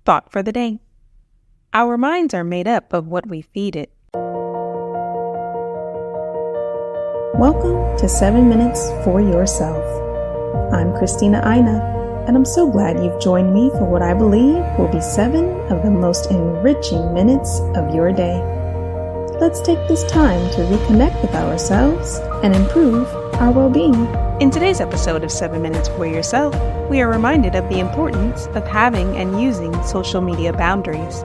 thought for the day. Our minds are made up of what we feed it. Welcome to 7 Minutes for Yourself. I'm Christina Aina, and I'm so glad you've joined me for what I believe will be 7 of the most enriching minutes of your day. Let's take this time to reconnect with ourselves and improve our well-being. In today's episode of 7 Minutes for Yourself, we are reminded of the importance of having and using social media boundaries.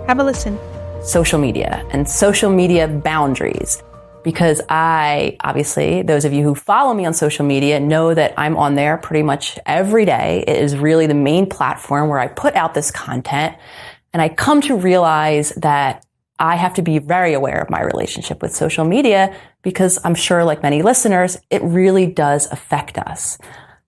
Have a listen. Social media and social media boundaries. Because obviously, those of you who follow me on social media know that I'm on there pretty much every day. It is really the main platform where I put out this content. And I come to realize that I have to be very aware of my relationship with social media because I'm sure, like many listeners, it really does affect us.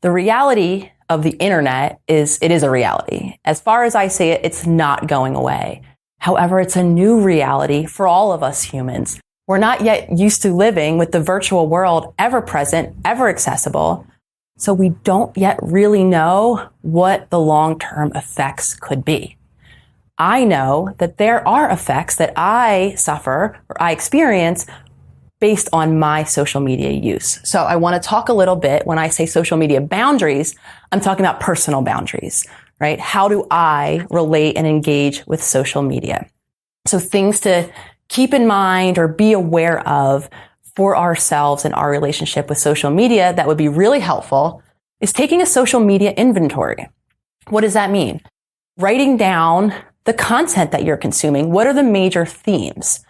The reality of the internet is it is a reality. As far as I see it, it's not going away. However, it's a new reality for all of us humans. We're not yet used to living with the virtual world ever present, ever accessible. So we don't yet really know what the long-term effects could be. I know that there are effects that I suffer or I experience based on my social media use. So I want to talk a little bit, when I say social media boundaries, I'm talking about personal boundaries, right? How do I relate and engage with social media? So things to keep in mind or be aware of for ourselves and our relationship with social media that would be really helpful is taking a social media inventory. What does that mean? Writing down the content that you're consuming. What are the major themes?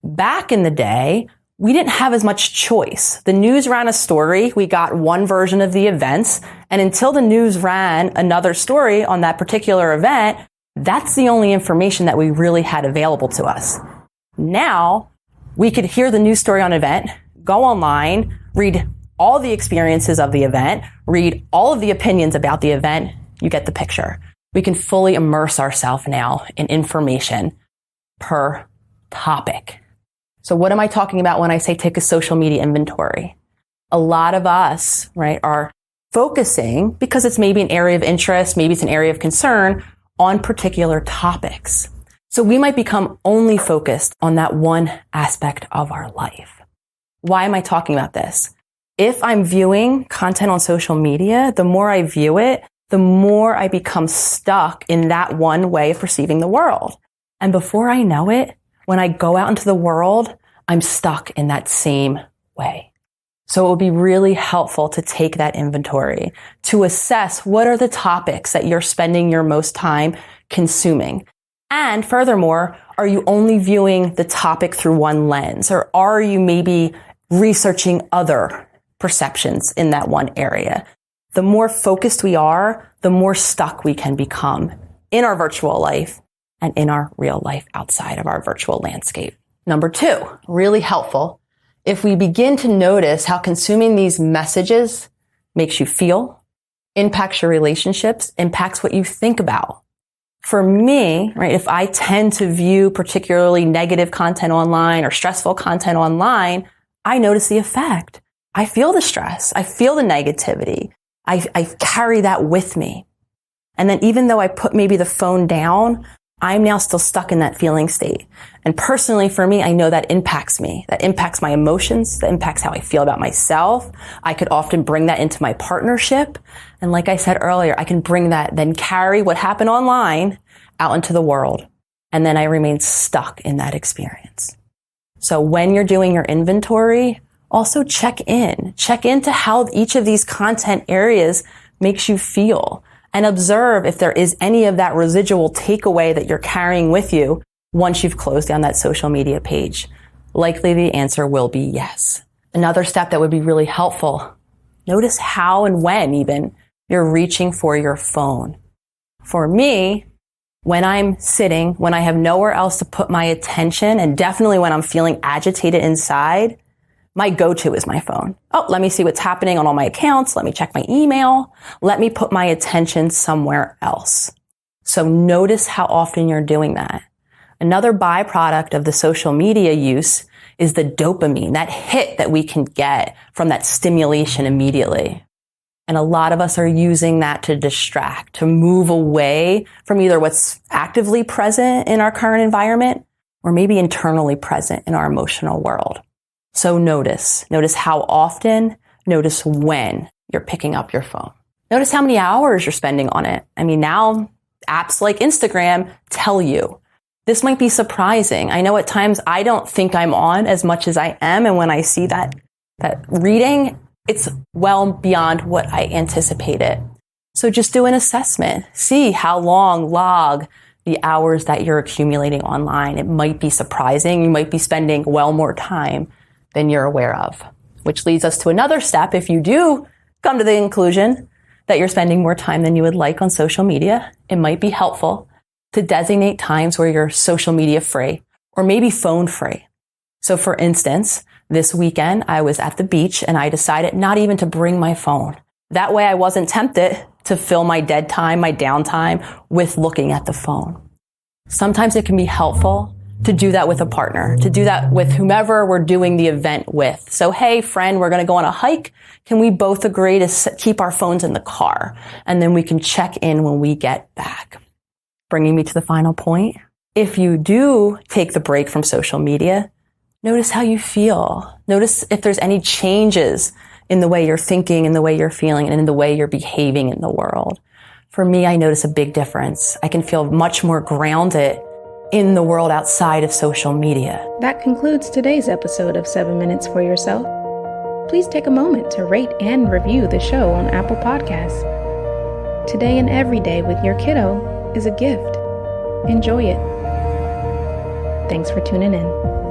Back in the day, we didn't have as much choice. The news ran a story. We got one version of the events. And until the news ran another story on that particular event, that's the only information that we really had available to us. Now, we could hear the news story on an event, go online, read all the experiences of the event, read all of the opinions about the event. You get the picture. We can fully immerse ourselves now in information per topic. So what am I talking about when I say take a social media inventory? A lot of us, right, are focusing, because it's maybe an area of interest, maybe it's an area of concern, on particular topics. So we might become only focused on that one aspect of our life. Why am I talking about this? If I'm viewing content on social media, the more I view it, the more I become stuck in that one way of perceiving the world. And before I know it, when I go out into the world, I'm stuck in that same way. So it would be really helpful to take that inventory to assess what are the topics that you're spending your most time consuming. And furthermore, are you only viewing the topic through one lens, or are you maybe researching other perceptions in that one area? The more focused we are, the more stuck we can become in our virtual life and in our real life outside of our virtual landscape. Number 2, really helpful, if we begin to notice how consuming these messages makes you feel, impacts your relationships, impacts what you think about. For me, right, if I tend to view particularly negative content online or stressful content online, I notice the effect. I feel the stress. I feel the negativity. I carry that with me. And then even though I put maybe the phone down, I'm now still stuck in that feeling state. And personally for me, I know that impacts me. That impacts my emotions. That impacts how I feel about myself. I could often bring that into my partnership. And like I said earlier, I can bring that, then carry what happened online out into the world. And then I remain stuck in that experience. So when you're doing your inventory, also check into how each of these content areas makes you feel, and observe if there is any of that residual takeaway that you're carrying with you once you've closed down that social media page. Likely the answer will be yes. Another step that would be really helpful, notice how and when even you're reaching for your phone. For me, when I'm sitting, when I have nowhere else to put my attention, and definitely when I'm feeling agitated inside, my go-to is my phone. Oh, let me see what's happening on all my accounts. Let me check my email. Let me put my attention somewhere else. So notice how often you're doing that. Another byproduct of the social media use is the dopamine, that hit that we can get from that stimulation immediately. And a lot of us are using that to distract, to move away from either what's actively present in our current environment or maybe internally present in our emotional world. So notice how often, notice when you're picking up your phone. Notice how many hours you're spending on it. I mean, now apps like Instagram tell you. This might be surprising. I know at times I don't think I'm on as much as I am. And when I see that reading, it's well beyond what I anticipated. So just do an assessment. See how long, log the hours that you're accumulating online. It might be surprising. You might be spending well more time than you're aware of, which leads us to another step. If you do come to the conclusion that you're spending more time than you would like on social media, it might be helpful to designate times where you're social media free or maybe phone free. So for instance, this weekend I was at the beach and I decided not even to bring my phone. That way I wasn't tempted to fill my dead time, my downtime with looking at the phone. Sometimes it can be helpful to do that with a partner, to do that with whomever we're doing the event with. So, hey, friend, we're going to go on a hike. Can we both agree to keep our phones in the car? And then we can check in when we get back. Bringing me to the final point. If you do take the break from social media, notice how you feel. Notice if there's any changes in the way you're thinking, in the way you're feeling, and in the way you're behaving in the world. For me, I notice a big difference. I can feel much more grounded in the world outside of social media. That concludes today's episode of 7 Minutes for Yourself. Please take a moment to rate and review the show on Apple Podcasts. Today and every day with your kiddo is a gift. Enjoy it. Thanks for tuning in.